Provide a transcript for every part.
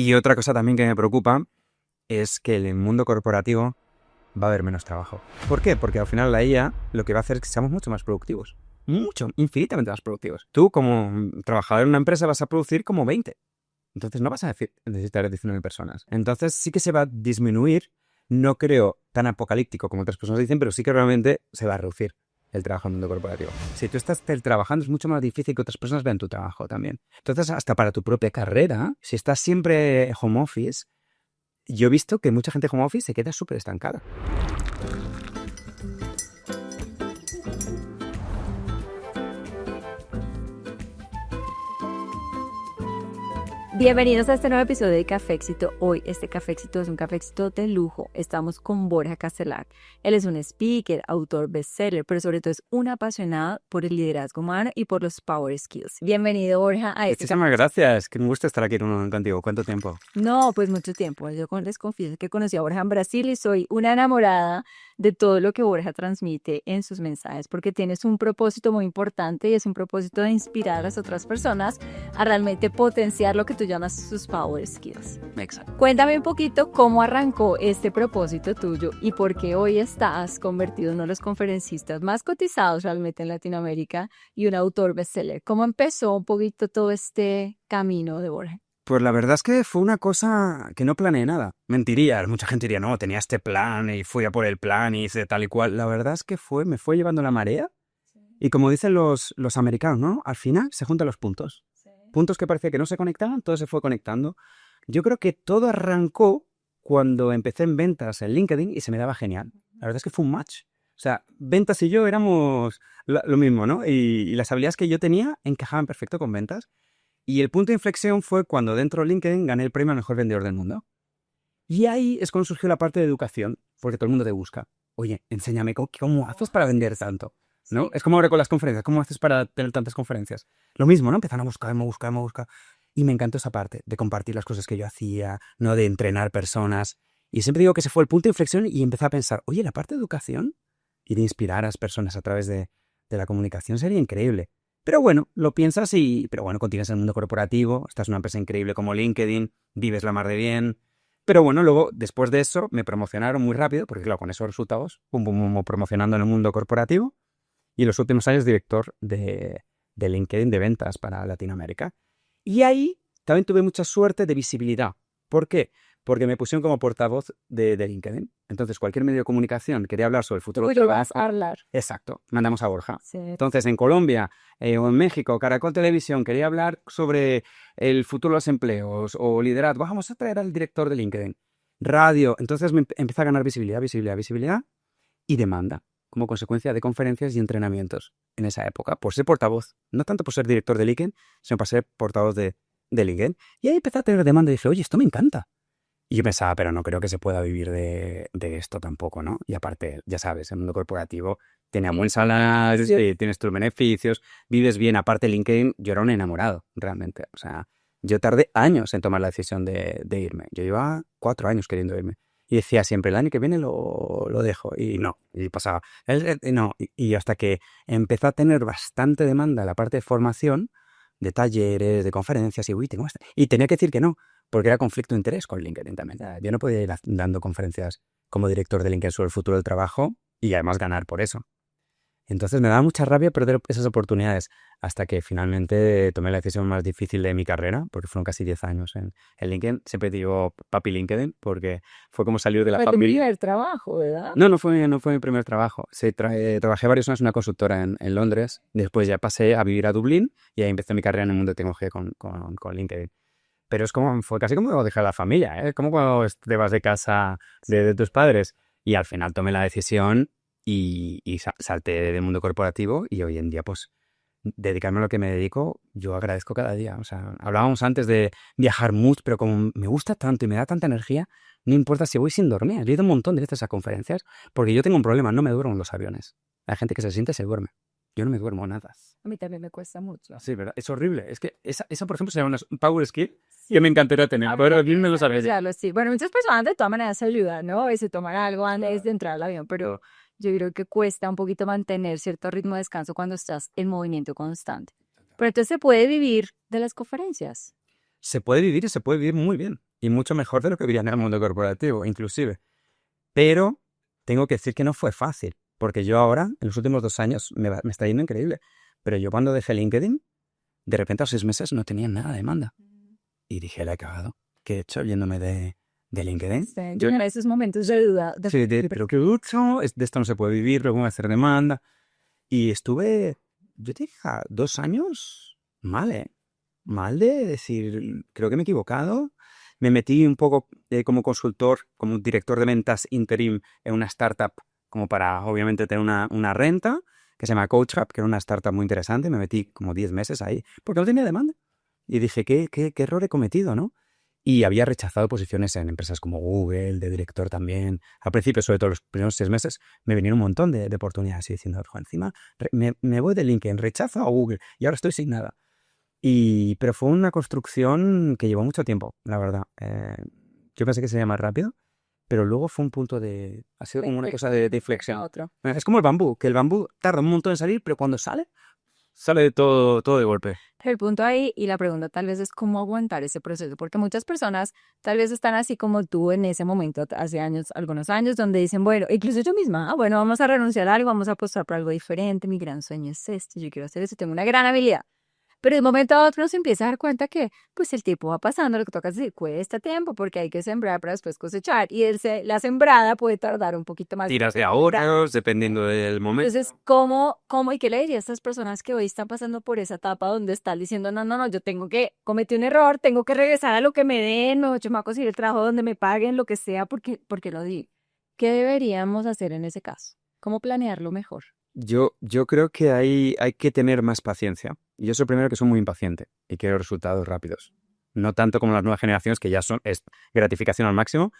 Y otra cosa también que me preocupa es que en el mundo corporativo va a haber menos trabajo. ¿Por qué? Porque al final la IA lo que va a hacer es que seamos mucho más productivos. Mucho, infinitamente más productivos. Tú, como trabajador en una empresa, vas a producir como 20. Entonces no vas a necesitar 19 personas. Entonces sí que se va a disminuir, no creo tan apocalíptico como otras personas dicen, pero sí que realmente se va a reducir el trabajo en el mundo corporativo. Si tú estás teletrabajando es mucho más difícil que otras personas vean tu trabajo también. Entonces hasta para tu propia carrera, si estás siempre home office, yo he visto que mucha gente home office se queda súper estancada. Bienvenidos a este nuevo episodio de Café Éxito. Hoy este Café Éxito es un café éxito de lujo. Estamos con Borja Castelar. Él es un speaker, autor, bestseller, pero sobre todo es un apasionado por el liderazgo humano y por los power skills. Bienvenido, Borja, a este Muchísimas gracias, que me gusta estar aquí contigo. ¿Cuánto tiempo? No, pues mucho tiempo. Yo les confieso que conocí a Borja en Brasil y soy una enamorada de todo lo que Borja transmite en sus mensajes, porque tienes un propósito muy importante y es un propósito de inspirar a las otras personas a realmente potenciar lo que tú llamas sus power skills. Exacto. Cuéntame un poquito cómo arrancó este propósito tuyo y por qué hoy estás convertido en uno de los conferencistas más cotizados realmente en Latinoamérica y un autor bestseller. ¿Cómo empezó un poquito todo este camino de Borja? Pues la verdad es que fue una cosa que no planeé nada. Mentiría, mucha gente diría, no, tenía este plan y fui a por el plan y hice tal y cual. La verdad es que me fue llevando la marea y como dicen los americanos, ¿no? Al final se juntan los puntos. Sí. Puntos que parecía que no se conectaban, todo se fue conectando. Yo creo que todo arrancó cuando empecé en ventas en LinkedIn y se me daba genial. La verdad es que fue un match. O sea, ventas y yo éramos lo mismo, ¿no? Y las habilidades que yo tenía encajaban perfecto con ventas. Y el punto de inflexión fue cuando dentro de LinkedIn gané el premio al mejor vendedor del mundo. Y ahí es cuando surgió la parte de educación, porque todo el mundo te busca. Oye, enséñame cómo haces para vender tanto, ¿no? Sí. Es como ahora con las conferencias, ¿cómo haces para tener tantas conferencias? Lo mismo, ¿no? Empezaron a buscar. Y me encantó esa parte de compartir las cosas que yo hacía, ¿no? De entrenar personas. Y siempre digo que ese fue el punto de inflexión y empecé a pensar, oye, la parte de educación y de inspirar a las personas a través de la comunicación sería increíble. Pero bueno, lo piensas pero bueno, continúas en el mundo corporativo, estás en una empresa increíble como LinkedIn, vives la mar de bien. Pero bueno, luego, después de eso, me promocionaron muy rápido, porque claro, con esos resultados, promocionando en el mundo corporativo, y en los últimos años director de LinkedIn de ventas para Latinoamérica. Y ahí también tuve mucha suerte de visibilidad. ¿Por qué? Porque me pusieron como portavoz de LinkedIn. Entonces, cualquier medio de comunicación quería hablar sobre el futuro del Tú vas trabajo. a hablar. Exacto, mandamos a Borja. Sí. Entonces, en Colombia o en México, Caracol Televisión quería hablar sobre el futuro de los empleos o liderazgo. Vamos a traer al director de LinkedIn. Radio. Entonces me empecé a ganar visibilidad y demanda como consecuencia de conferencias y entrenamientos en esa época, por ser portavoz, no tanto por ser director de LinkedIn, sino por ser portavoz de LinkedIn. Y ahí empecé a tener demanda y dije, oye, esto me encanta. Y yo pensaba, pero no creo que se pueda vivir de esto tampoco, ¿no? Y aparte, ya sabes, el mundo corporativo tiene buen salario, tienes tus beneficios, vives bien. Aparte, LinkedIn, yo era un enamorado, realmente. O sea, yo tardé años en tomar la decisión de irme. Yo llevaba 4 años queriendo irme. Y decía siempre, el año que viene lo dejo. Y no, y pasaba. No, y hasta que empezó a tener bastante demanda la parte de formación, de talleres, de conferencias, y uy, y tenía que decir que no, porque era conflicto de interés con LinkedIn también. Yo no podía ir dando conferencias como director de LinkedIn sobre el futuro del trabajo y además ganar por eso. Entonces me daba mucha rabia perder esas oportunidades hasta que finalmente tomé la decisión más difícil de mi carrera, porque fueron casi 10 años en LinkedIn. Siempre digo papi LinkedIn porque fue como salir de la Fue tu familia. primer trabajo, ¿verdad? No fue mi primer trabajo. Sí, trabajé varios años en una consultora en Londres. Después ya pasé a vivir a Dublín y ahí empecé mi carrera en el mundo de tecnología con LinkedIn. Pero fue casi como dejar la familia, ¿eh? Como cuando te vas de casa de tus padres. Y al final tomé la decisión y salté del mundo corporativo y hoy en día, pues, dedicarme a lo que me dedico, yo agradezco cada día. O sea, hablábamos antes de viajar mucho, pero como me gusta tanto y me da tanta energía, no importa si voy sin dormir. He ido un montón de veces a conferencias porque yo tengo un problema, no me duermo en los aviones. Hay gente que se siente y se duerme. Yo no me duermo nada. A mí también me cuesta mucho. Sí, ¿verdad? Es horrible. Es que esa por ejemplo, sería un power skill que me encantaría tener. A mí Pero también bien me lo me sabes. gusta, sí. Bueno, muchas personas de todas maneras se ayudan, ¿no? A veces tomar algo antes de entrar al avión, pero yo creo que cuesta un poquito mantener cierto ritmo de descanso cuando estás en movimiento constante. Pero entonces se puede vivir de las conferencias. Se puede vivir y se puede vivir muy bien. y mucho mejor de lo que veía en el mundo corporativo, inclusive. Pero tengo que decir que no fue fácil, porque yo ahora, en los últimos 2 años, me está yendo increíble. Pero yo cuando dejé LinkedIn, de repente a los 6 meses no tenía nada de demanda. Y dije, la he cagado. ¿Qué he hecho yéndome de LinkedIn? Sí, yo en esos momentos de duda. Sí, pero qué mucho, de esto no se puede vivir, luego voy a hacer demanda. Y estuve, yo te dije, 2 años mal, ¿eh? Mal de decir, creo que me he equivocado. Me metí un poco como consultor, como director de ventas interim en una startup, como para, obviamente, tener una renta, que se llama CoachUp, que era una startup muy interesante. Me metí como 10 meses ahí, porque no tenía demanda. Y dije, qué error he cometido, ¿no? Y había rechazado posiciones en empresas como Google, de director también. Al principio, sobre todo los primeros 6 meses, me vinieron un montón de oportunidades y diciendo, "Jo, encima me voy de LinkedIn, rechazo a Google y ahora estoy sin nada". Pero fue una construcción que llevó mucho tiempo, la verdad. Yo pensé que sería más rápido, pero luego fue un punto de... Ha sido como una cosa de inflexión. Otro. Es como el bambú, que el bambú tarda un montón en salir, pero cuando sale todo de golpe. El punto ahí y la pregunta tal vez es cómo aguantar ese proceso, porque muchas personas tal vez están así como tú en ese momento, hace años, algunos años, donde dicen, bueno, incluso yo misma, bueno, vamos a renunciar a algo, vamos a apostar por algo diferente, mi gran sueño es este, yo quiero hacer eso, tengo una gran habilidad. Pero de un momento a otro uno se empieza a dar cuenta que pues el tiempo va pasando, lo que toca es decir, cuesta tiempo porque hay que sembrar para después cosechar y la sembrada puede tardar un poquito más. Tiras de ahorros, dependiendo del momento. Entonces, ¿cómo y qué le diría a estas personas que hoy están pasando por esa etapa donde están diciendo, no, yo cometí un error, tengo que regresar a lo que me den, yo me voy a conseguir el trabajo donde me paguen, lo que sea, porque lo di? ¿Qué deberíamos hacer en ese caso? ¿Cómo planearlo mejor? Yo creo que hay que tener más paciencia. Y yo soy el primero que soy muy impaciente y quiero resultados rápidos. No tanto como las nuevas generaciones, que ya es gratificación al máximo,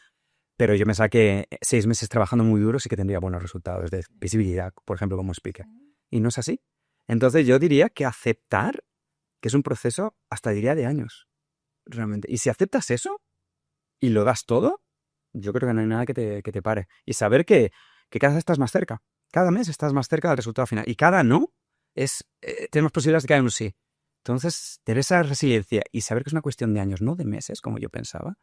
pero yo me saqué 6 meses trabajando muy duro, sí que tendría buenos resultados de visibilidad, por ejemplo, como speaker. Y no es así. Entonces yo diría que aceptar que es un proceso, hasta diría de años, realmente. Y si aceptas eso y lo das todo, yo creo que no hay nada que te pare. Y saber que cada vez estás más cerca. Cada mes estás más cerca del resultado final. Y cada no tenemos posibilidades de que haya un sí. Entonces, tener esa resiliencia y saber que es una cuestión de años, no de meses, como yo pensaba,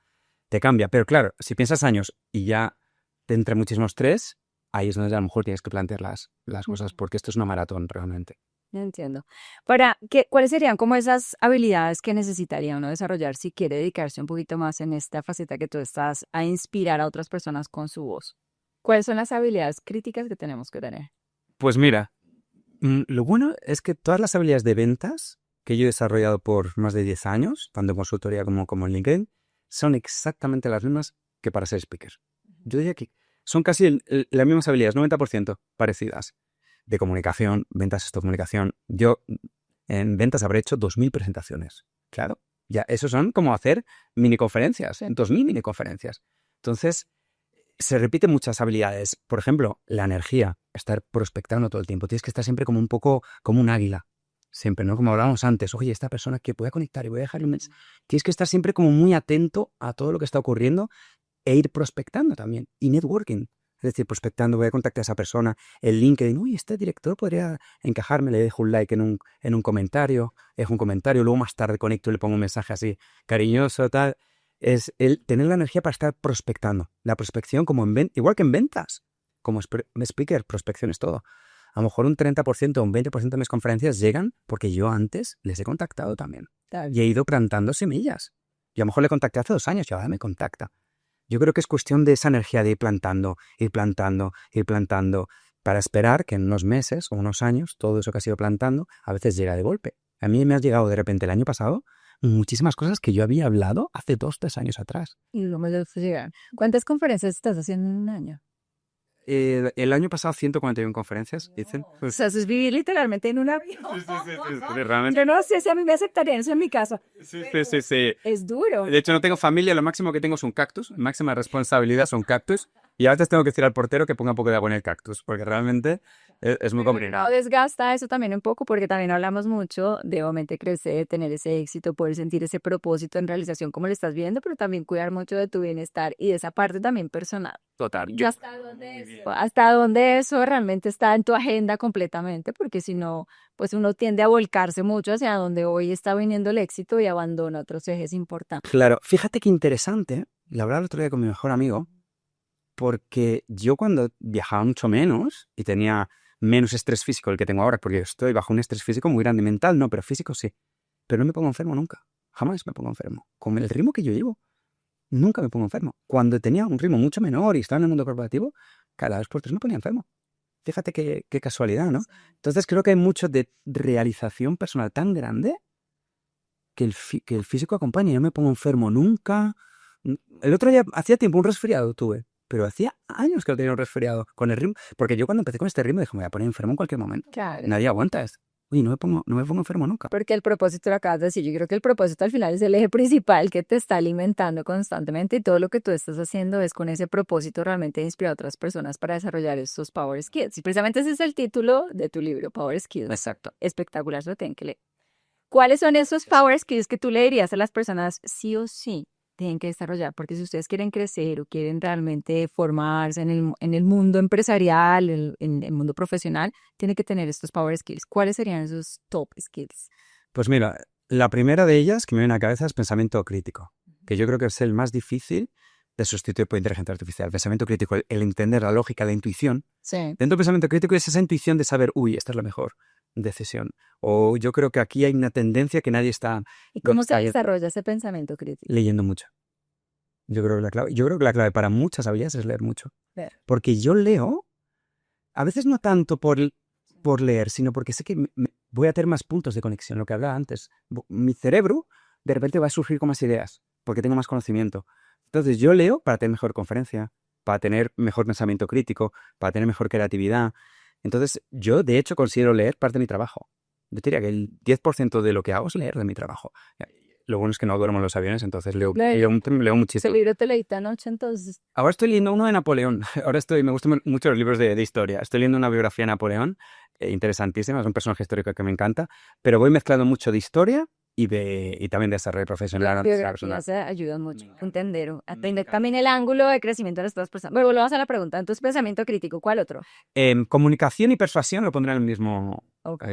te cambia. Pero claro, si piensas años y ya te entra muchísimo estrés, ahí es donde a lo mejor tienes que plantear las cosas, porque esto es una maratón realmente. No entiendo. ¿Cuáles serían como esas habilidades que necesitaría uno desarrollar si quiere dedicarse un poquito más en esta faceta que tú estás a inspirar a otras personas con su voz? ¿Cuáles son las habilidades críticas que tenemos que tener? Pues mira, lo bueno es que todas las habilidades de ventas que yo he desarrollado por más de 10 años, tanto en consultoría como en LinkedIn, son exactamente las mismas que para ser speaker. Yo diría que son casi las mismas habilidades, 90% parecidas. De comunicación, ventas, esto, comunicación. Yo en ventas habré hecho 2.000 presentaciones. Claro, ya eso son como hacer miniconferencias, 2.000 miniconferencias. Entonces, se repiten muchas habilidades. Por ejemplo, la energía, estar prospectando todo el tiempo. Tienes que estar siempre como un poco como un águila. Siempre, ¿no? Como hablábamos antes. Oye, esta persona que voy a conectar y voy a dejarle un mensaje. Tienes que estar siempre como muy atento a todo lo que está ocurriendo e ir prospectando también. Y networking. Es decir, prospectando, voy a contactar a esa persona. El LinkedIn, uy, este director podría encajarme, le dejo un like en un comentario, dejo un comentario, luego más tarde conecto y le pongo un mensaje así cariñoso, tal. Es el tener la energía para estar prospectando. La prospección como igual que en ventas. Como speaker, prospección es todo. A lo mejor un 30% o un 20% de mis conferencias llegan porque yo antes les he contactado también. Y he ido plantando semillas. Yo a lo mejor le contacté hace 2 años y ahora me contacta. Yo creo que es cuestión de esa energía de ir plantando, para esperar que en unos meses o unos años todo eso que has ido plantando a veces llega de golpe. A mí me ha llegado de repente el año pasado muchísimas cosas que yo había hablado hace 2-3 años atrás. Y no me dejas llegar. ¿Cuántas conferencias estás haciendo en un año? El año pasado 141 conferencias, dicen. O sea, eso es vivir literalmente en un avión. Sí, realmente. Yo no sé si a mí me aceptarían eso en mi casa. Sí. Es duro. De hecho, no tengo familia, lo máximo que tengo es un cactus, máxima responsabilidad son cactus, y a veces tengo que decir al portero que ponga un poco de agua en el cactus, porque realmente es muy No complicado. desgasta eso también un poco porque también hablamos mucho de obviamente crecer, tener ese éxito, poder sentir ese propósito en realización como lo estás viendo, pero también cuidar mucho de tu bienestar y de esa parte también personal. Total. ¿Y hasta dónde eso realmente está en tu agenda completamente? Porque si no, pues uno tiende a volcarse mucho hacia donde hoy está viniendo el éxito y abandona otros ejes importantes. Claro, fíjate qué interesante, lo hablaba el otro día con mi mejor amigo, porque yo cuando viajaba mucho menos y tenía menos estrés físico del que tengo ahora, porque estoy bajo un estrés físico muy grande, mental no, pero físico sí, pero no me pongo enfermo nunca, jamás me pongo enfermo. Con el ritmo que yo llevo, nunca me pongo enfermo. Cuando tenía un ritmo mucho menor y estaba en el mundo corporativo, cada 2 por 3 me ponía enfermo. Fíjate qué casualidad, ¿no? Entonces creo que hay mucho de realización personal tan grande que el físico acompaña. Yo no me pongo enfermo nunca. El otro día, hacía tiempo, un resfriado tuve, pero hacía años que no tenía un resfriado con el ritmo. Porque yo cuando empecé con este ritmo dije, me voy a poner enfermo en cualquier momento. Claro. Nadie aguanta esto. Oye, no me pongo enfermo nunca. Porque el propósito lo acabas de decir, yo creo que el propósito al final es el eje principal que te está alimentando constantemente y todo lo que tú estás haciendo es con ese propósito realmente de inspirar a otras personas para desarrollar estos Power Skills. Y precisamente ese es el título de tu libro, Power Skills. Exacto. Espectacular, se lo tienen que leer. ¿Cuáles son esos Power Skills que tú le dirías a las personas sí o sí tienen que desarrollar? Porque si ustedes quieren crecer o quieren realmente formarse en el mundo empresarial, en el mundo profesional, tienen que tener estos Power Skills. ¿Cuáles serían esos top skills? Pues mira, la primera de ellas que me viene a la cabeza es pensamiento crítico, que yo creo que es el más difícil de sustituir por inteligencia artificial. Pensamiento crítico, el entender la lógica, la intuición. Sí. Dentro del pensamiento crítico es esa intuición de saber, uy, esta es la mejor decisión. O yo creo que aquí hay una tendencia que nadie está ¿Y cómo se desarrolla ese pensamiento crítico? leyendo mucho. Yo creo que la clave para muchas habilidades es leer mucho. Porque yo leo, a veces no tanto por leer, sino porque sé que voy a tener más puntos de conexión, lo que hablaba antes. Mi cerebro de repente va a surgir con más ideas, porque tengo más conocimiento. Entonces yo leo para tener mejor conferencia, para tener mejor pensamiento crítico, para tener mejor creatividad. Entonces yo de hecho considero leer parte de mi trabajo. Yo diría que el 10% de lo que hago es leer de mi trabajo. Lo bueno es que no duermo en los aviones, entonces leo muchísimo. ¿Ese libro te leíste anoche entonces? Ahora estoy leyendo uno de Napoleón. Me gustan mucho los libros de historia. Estoy leyendo una biografía de Napoleón, interesantísima, es un personaje histórico que me encanta, pero voy mezclando mucho de historia y también de desarrollo profesional. Las biografías ayudan mucho a entender también el ángulo de crecimiento de las dos personas. Bueno, volvamos a la pregunta. Entonces, pensamiento crítico, ¿cuál otro? Comunicación y persuasión lo pondré en el mismo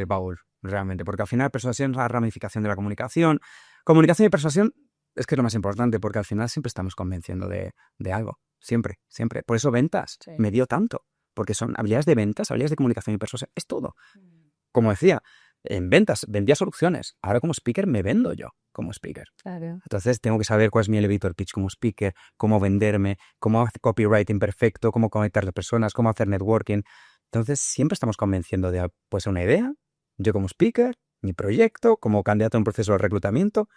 baúl, realmente, porque al final persuasión es la ramificación de la comunicación. Comunicación y persuasión es que es lo más importante, porque al final siempre estamos convenciendo de algo. Siempre, siempre. Por eso ventas me dio tanto, porque son habilidades de ventas, habilidades de comunicación y persuasión. Es todo. Como decía, en ventas vendía soluciones. Ahora como speaker me vendo yo como speaker. Claro. Entonces tengo que saber cuál es mi elevator pitch como speaker, cómo venderme, cómo hacer copywriting perfecto, cómo conectar a las personas, cómo hacer networking. Entonces siempre estamos convenciendo de pues una idea, yo como speaker, mi proyecto, como candidato a un proceso de reclutamiento,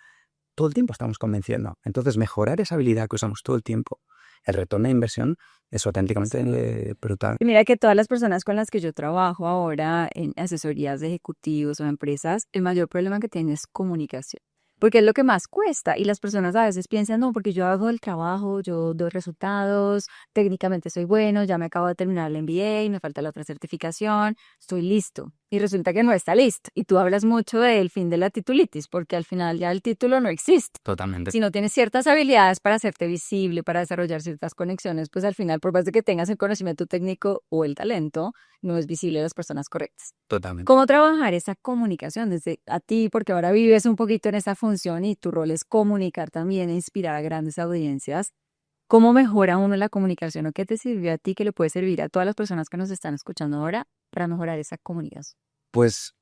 todo el tiempo estamos convenciendo. Entonces mejorar esa habilidad que usamos todo el tiempo, el retorno de inversión es auténticamente brutal. Y mira que todas las personas con las que yo trabajo ahora en asesorías de ejecutivos o empresas, el mayor problema que tienen es comunicación. Porque es lo que más cuesta y las personas a veces piensan, no, porque yo hago el trabajo, yo doy resultados, técnicamente soy bueno, ya me acabo de terminar el MBA, me falta la otra certificación, estoy listo. Y resulta que no está listo. Y tú hablas mucho del fin de la titulitis, porque al final ya el título no existe. Totalmente. Si no tienes ciertas habilidades para hacerte visible, para desarrollar ciertas conexiones, pues al final, por más de que tengas el conocimiento técnico o el talento, no es visible a las personas correctas. Totalmente. ¿Cómo trabajar esa comunicación desde a ti? Porque ahora vives un poquito en esa función y tu rol es comunicar también e inspirar a grandes audiencias. ¿Cómo mejora uno la comunicación o qué te sirvió a ti que le puede servir a todas las personas que nos están escuchando ahora para mejorar esa comunicación? Pues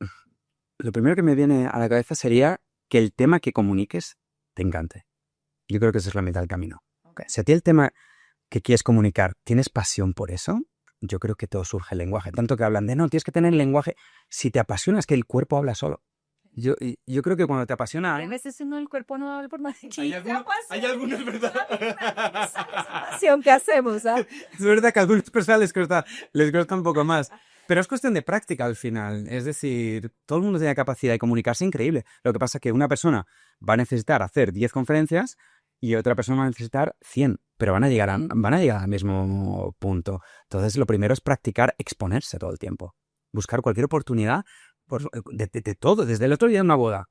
lo primero que me viene a la cabeza sería que el tema que comuniques te encante. Yo creo que esa es la mitad del camino. Si a ti el tema que quieres comunicar, ¿tienes pasión por eso? Yo creo que todo surge el lenguaje. Tanto que hablan de, no, tienes que tener lenguaje. Si te apasiona es que el cuerpo habla solo. Yo creo que cuando te apasiona... A veces el cuerpo no habla por nada. Hay algunos, ¿verdad? Pasión que hacemos, ¿ah? Es verdad que a algunas personas les cuesta un poco más. Pero es cuestión de práctica al final. Es decir, todo el mundo tiene capacidad de comunicarse increíble. Lo que pasa es que una persona va a necesitar hacer 10 conferencias y otra persona va a necesitar 100, pero van a llegar al mismo punto. Entonces, lo primero es practicar exponerse todo el tiempo. buscar cualquier oportunidad de todo, desde el otro día en una boda.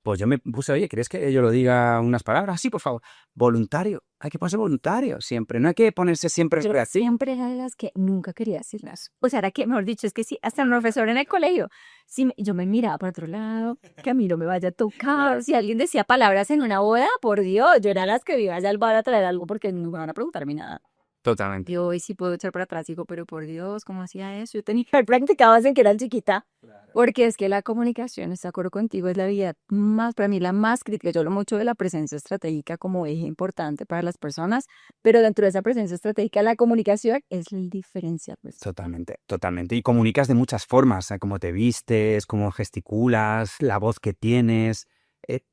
Pues yo me puse, oye, ¿quieres que yo lo diga unas palabras? Sí, por favor. Voluntario. Hay que ponerse voluntario siempre. No hay que ponerse siempre Yo reactivo. siempre era de las que nunca quería decirlas. O sea, era que, mejor dicho, es que sí, hasta el profesor en el colegio, sí, yo me miraba para otro lado, que a mí no me vaya a tocar. Si alguien decía palabras en una boda, por Dios, yo era las que iba allá al bar a traer algo porque no me van a preguntarme nada. Totalmente. Yo hoy sí puedo echar para atrás, digo, pero por Dios, ¿cómo hacía eso? Yo tenía que haber practicado desde que era chiquita. Porque es que la comunicación, estoy de acuerdo contigo, es la vida más, para mí, la más crítica. Yo hablo mucho de la presencia estratégica como eje importante para las personas, pero dentro de esa presencia estratégica, la comunicación es el diferencial. Totalmente, totalmente. Y comunicas de muchas formas, cómo te vistes, cómo gesticulas, la voz que tienes.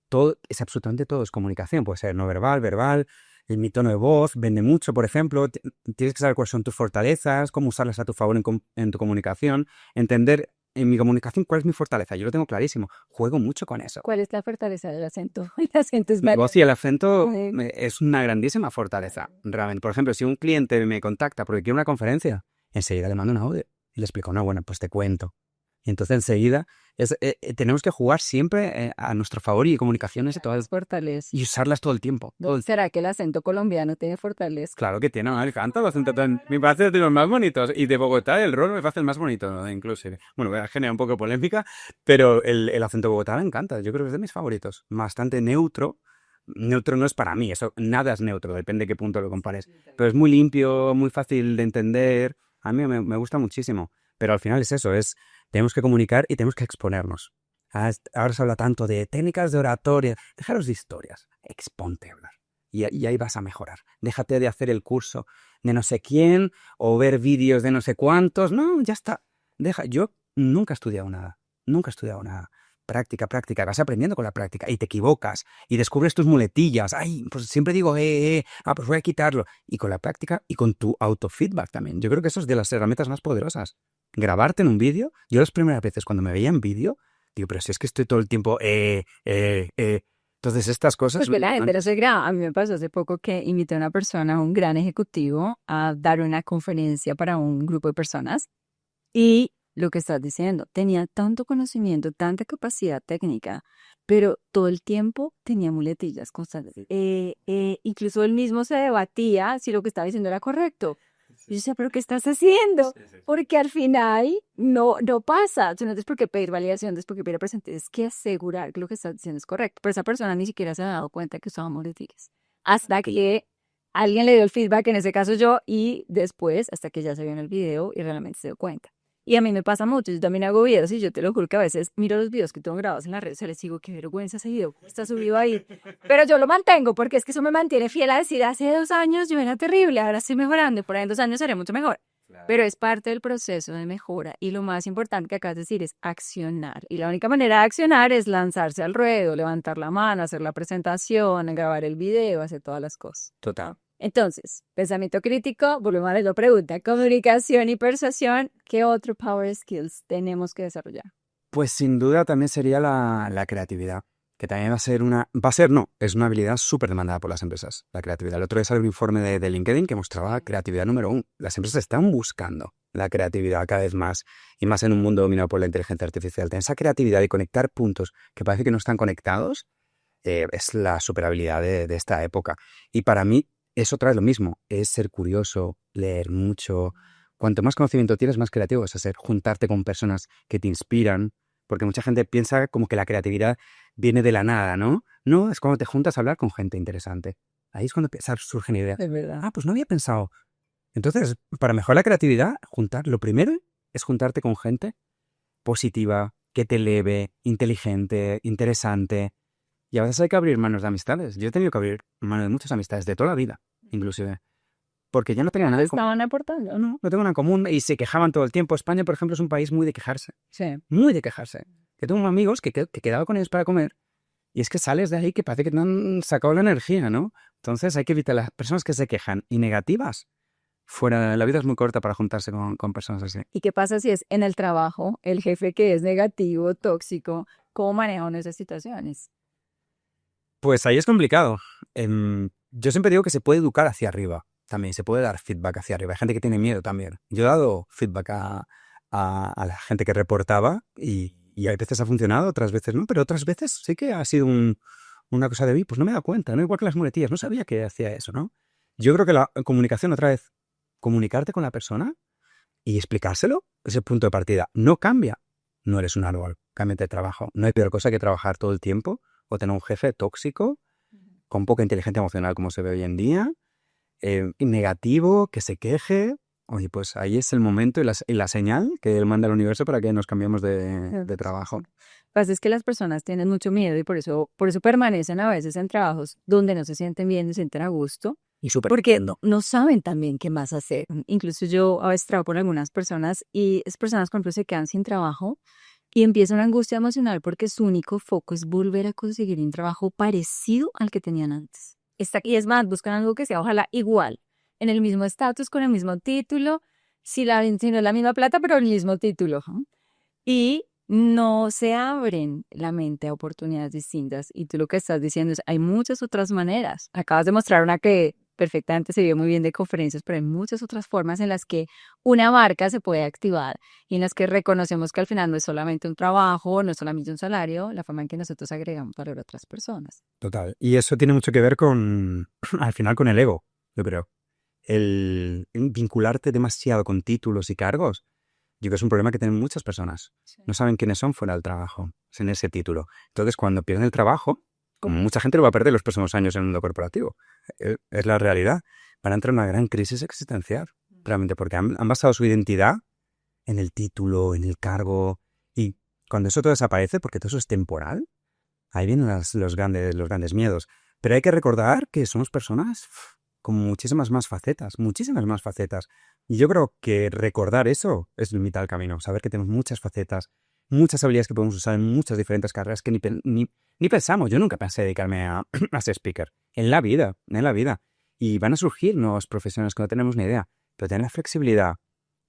Todo, es absolutamente todo es comunicación. Puede ser no verbal, verbal. Mi tono de voz vende mucho, por ejemplo. Tienes que saber cuáles son tus fortalezas, cómo usarlas a tu favor en tu comunicación. Entender en mi comunicación cuál es mi fortaleza. Yo lo tengo clarísimo. Juego mucho con eso. ¿Cuál es la fortaleza del acento? El acento es Mi voz y el acento Ay. es una grandísima fortaleza, realmente. Por ejemplo, si un cliente me contacta porque quiere una conferencia, enseguida le mando un audio y le explico, no, bueno, pues te cuento. Y entonces enseguida tenemos que jugar siempre a nuestro favor y comunicaciones y todas fortaleza. y usarlas todo el tiempo. ¿Será que el acento colombiano tiene fortaleza? Claro que tiene, me encanta el acento. Me parece de los más bonitos. Y de Bogotá el rol me parece el más bonito, ¿no? Inclusive. Bueno, ha generado un poco de polémica, pero el acento de Bogotá me encanta. Yo creo que es de mis favoritos. Bastante neutro. Neutro no es para mí, eso nada es neutro, depende de qué punto lo compares. Pero es muy limpio, muy fácil de entender. A mí me gusta muchísimo. Pero al final es eso, tenemos que comunicar y tenemos que exponernos. Ahora se habla tanto de técnicas de oratoria. Dejaros de historias, exponte a hablar. Y ahí vas a mejorar. Déjate de hacer el curso de no sé quién o ver vídeos de no sé cuántos. No, ya está. Yo nunca he estudiado nada. Nunca he estudiado nada. Práctica, práctica. Vas aprendiendo con la práctica y te equivocas y descubres tus muletillas. Ay, pues siempre digo, pues voy a quitarlo. Y con la práctica y con tu autofeedback también. Yo creo que eso es de las herramientas más poderosas. Grabarte en un vídeo. Yo las primeras veces cuando me veía en vídeo, digo, pero si es que estoy todo el tiempo, Entonces estas cosas... Pues que la gente no se graba. A mí me pasó hace poco que invité a una persona, un gran ejecutivo, a dar una conferencia para un grupo de personas. Y lo que estás diciendo, tenía tanto conocimiento, tanta capacidad técnica, pero todo el tiempo tenía muletillas constantes. Incluso él mismo se debatía si lo que estaba diciendo era correcto. Y yo decía, ¿pero qué estás haciendo? Porque al final no pasa. Tú no tienes por qué pedir validación, no tienes por qué pedir presente. Tienes que asegurar que lo que estás diciendo es correcto. Pero esa persona ni siquiera se ha dado cuenta que usaba muletillas. Hasta que alguien le dio el feedback, en ese caso yo, y después, hasta que ya se vio en el video y realmente se dio cuenta. Y a mí me pasa mucho, yo también hago videos y yo te lo juro que a veces miro los videos que tengo grabados en las redes sociales y digo, qué vergüenza ese video, ¿cómo está subido ahí? Pero yo lo mantengo porque es que eso me mantiene fiel a decir, hace 2 años yo era terrible, ahora estoy mejorando y por ahí en 2 años seré mucho mejor. Pero es parte del proceso de mejora y lo más importante que acabas de decir es accionar. Y la única manera de accionar es lanzarse al ruedo, levantar la mano, hacer la presentación, grabar el video, hacer todas las cosas. Total. Entonces, pensamiento crítico, volvemos a la pregunta, comunicación y persuasión, ¿qué otro power skills tenemos que desarrollar? Pues sin duda también sería la creatividad, que también es una habilidad súper demandada por las empresas, la creatividad. El otro día salió un informe de LinkedIn que mostraba creatividad número 1. Las empresas están buscando la creatividad cada vez más, y más en un mundo dominado por la inteligencia artificial. Tener esa creatividad de conectar puntos que parece que no están conectados es la super habilidad de esta época. Y para mí, eso trae lo mismo, es ser curioso, leer mucho. Cuanto más conocimiento tienes, más creativo vas a ser. Juntarte con personas que te inspiran, porque mucha gente piensa como que la creatividad viene de la nada, ¿no? No, es cuando te juntas a hablar con gente interesante. Ahí es cuando surgen ideas. Es verdad. Pues no había pensado. Entonces, para mejorar la creatividad, lo primero es juntarte con gente positiva, que te eleve, inteligente, interesante. Y a veces hay que abrir manos de amistades. Yo he tenido que abrir manos de muchas amistades, de toda la vida, inclusive. Porque ya no tenía nada en común. Estaban aportando. No tengo nada en común y se quejaban todo el tiempo. España, por ejemplo, es un país muy de quejarse. Sí. Muy de quejarse. Que tengo amigos que quedaba con ellos para comer y es que sales de ahí que parece que te han sacado la energía, ¿no? Entonces hay que evitar las personas que se quejan y negativas. Fuera, la vida es muy corta para juntarse con personas así. ¿Y qué pasa si es en el trabajo el jefe que es negativo, tóxico? ¿Cómo maneja uno esas situaciones? Pues ahí es complicado. Yo siempre digo que se puede educar hacia arriba. También se puede dar feedback hacia arriba. Hay gente que tiene miedo también. Yo he dado feedback a a la gente que reportaba y a veces ha funcionado, otras veces no, pero otras veces sí que ha sido una cosa de, pues no me he dado cuenta, ¿no? Igual que las muletillas, no sabía que hacía eso, ¿no? Yo creo que la comunicación, otra vez, comunicarte con la persona y explicárselo es el punto de partida. No cambia. No eres un árbol, cámbiate de trabajo. No hay peor cosa que trabajar todo el tiempo o tener un jefe tóxico, con poca inteligencia emocional como se ve hoy en día, negativo, que se queje. Oye, pues ahí es el momento y la señal que él manda al universo para que nos cambiemos de trabajo. Lo que pasa es que las personas tienen mucho miedo y por eso permanecen a veces en trabajos donde no se sienten bien, no se sienten a gusto, Y súper porque entiendo. no saben también qué más hacer. Incluso yo a veces trabajo con algunas personas y esas personas, por ejemplo, se quedan sin trabajo y empieza una angustia emocional porque su único foco es volver a conseguir un trabajo parecido al que tenían antes. Y es más, buscan algo que sea ojalá igual, en el mismo estatus, con el mismo título, si no es la misma plata, pero el mismo título. Y no se abren la mente a oportunidades distintas. Y tú lo que estás diciendo es, hay muchas otras maneras. Acabas de mostrar una que perfectamente se vio muy bien de conferencias, pero hay muchas otras formas en las que una marca se puede activar y en las que reconocemos que al final no es solamente un trabajo, no es solamente un salario, la forma en que nosotros agregamos valor a otras personas. Total. Y eso tiene mucho que ver con, al final, con el ego, yo creo. El vincularte demasiado con títulos y cargos, yo creo que es un problema que tienen muchas personas. No saben quiénes son fuera del trabajo, sin ese título. Entonces, cuando pierden el trabajo, como mucha gente lo va a perder los próximos años en el mundo corporativo, es la realidad, van a entrar en una gran crisis existencial, realmente, porque han basado su identidad en el título, en el cargo, y cuando eso todo desaparece, porque todo eso es temporal, ahí vienen los grandes miedos. Pero hay que recordar que somos personas con muchísimas más facetas, muchísimas más facetas. Y yo creo que recordar eso es mitad del camino, saber que tenemos muchas facetas, muchas habilidades que podemos usar en muchas diferentes carreras que ni pensamos. Yo nunca pensé dedicarme a ser speaker. En la vida, en la vida. Y van a surgir nuevas profesiones que no tenemos ni idea. Pero tener la flexibilidad,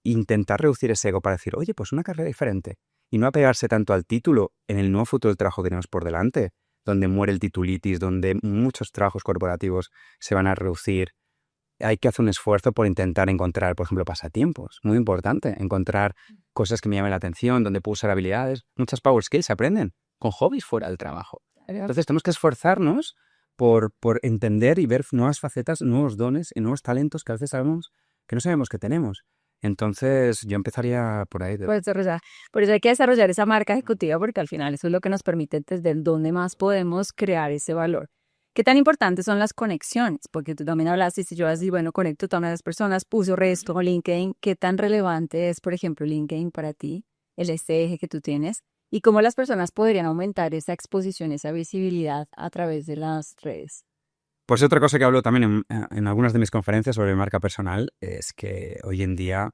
intentar reducir ese ego para decir, oye, pues una carrera diferente. Y no apegarse tanto al título en el nuevo futuro del trabajo que tenemos por delante, donde muere el titulitis, donde muchos trabajos corporativos se van a reducir. Hay que hacer un esfuerzo por intentar encontrar, por ejemplo, pasatiempos. Muy importante, encontrar cosas que me llamen la atención, donde puedo usar habilidades. Muchas power skills se aprenden con hobbies fuera del trabajo. Entonces tenemos que esforzarnos por entender y ver nuevas facetas, nuevos dones y nuevos talentos que a veces sabemos que no sabemos que tenemos. Entonces yo empezaría por ahí. Pues desarrollar. Por eso hay que desarrollar esa marca ejecutiva porque al final eso es lo que nos permite entender dónde más podemos crear ese valor. ¿Qué tan importantes son las conexiones? Porque tú también hablaste y si yo así, bueno, conecto a todas las personas, puso resto, LinkedIn. ¿Qué tan relevante es, por ejemplo, LinkedIn para ti, este eje que tú tienes? Y cómo las personas podrían aumentar esa exposición, esa visibilidad a través de las redes. Pues otra cosa que hablo también en algunas de mis conferencias sobre marca personal es que hoy en día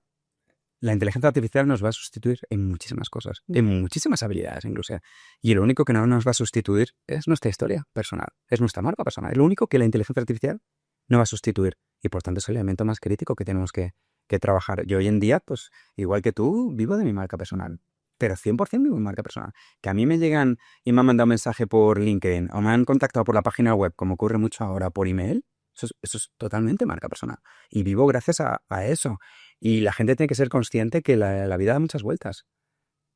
la inteligencia artificial nos va a sustituir en muchísimas cosas, en muchísimas habilidades incluso. Y lo único que no nos va a sustituir es nuestra historia personal, es nuestra marca personal. Es lo único que la inteligencia artificial no va a sustituir. Y por tanto es el elemento más crítico que tenemos que trabajar. Yo hoy en día, pues igual que tú, vivo de mi marca personal. Pero 100% vivo de mi marca personal. Que a mí me llegan y me han mandado un mensaje por LinkedIn o me han contactado por la página web, como ocurre mucho ahora, por email. Eso es totalmente marca personal. Y vivo gracias a eso. Y la gente tiene que ser consciente que la vida da muchas vueltas.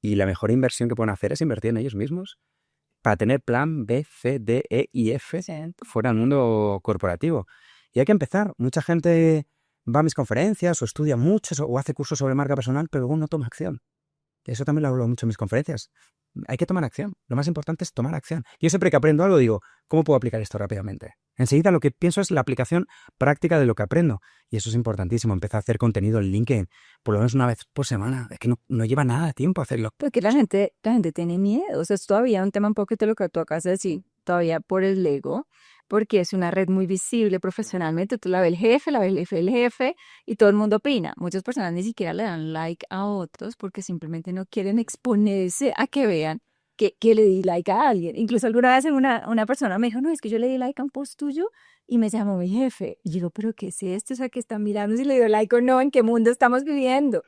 Y la mejor inversión que pueden hacer es invertir en ellos mismos para tener plan B, C, D, E y F fuera del mundo corporativo. Y hay que empezar. Mucha gente va a mis conferencias o estudia mucho o hace cursos sobre marca personal, pero luego no toma acción. Eso también lo hablo mucho en mis conferencias. Hay que tomar acción. Lo más importante es tomar acción. Yo siempre que aprendo algo digo, ¿cómo puedo aplicar esto rápidamente? Enseguida lo que pienso es la aplicación práctica de lo que aprendo. Y eso es importantísimo. Empezar a hacer contenido en LinkedIn por lo menos una vez por semana. Es que no lleva nada de tiempo hacerlo. Porque la gente tiene miedo. O sea, es todavía un tema un poquito lo que tú acabas de decir, todavía por el ego, porque es una red muy visible profesionalmente. Tú la ves el jefe, la ves el jefe y todo el mundo opina. Muchas personas ni siquiera le dan like a otros porque simplemente no quieren exponerse a que vean que le di like a alguien. Incluso alguna vez una persona me dijo, no, es que yo le di like a un post tuyo y me llamó mi jefe. Y yo digo, ¿pero qué es esto? O sea, que están mirando si le dio like o no, ¿en qué mundo estamos viviendo?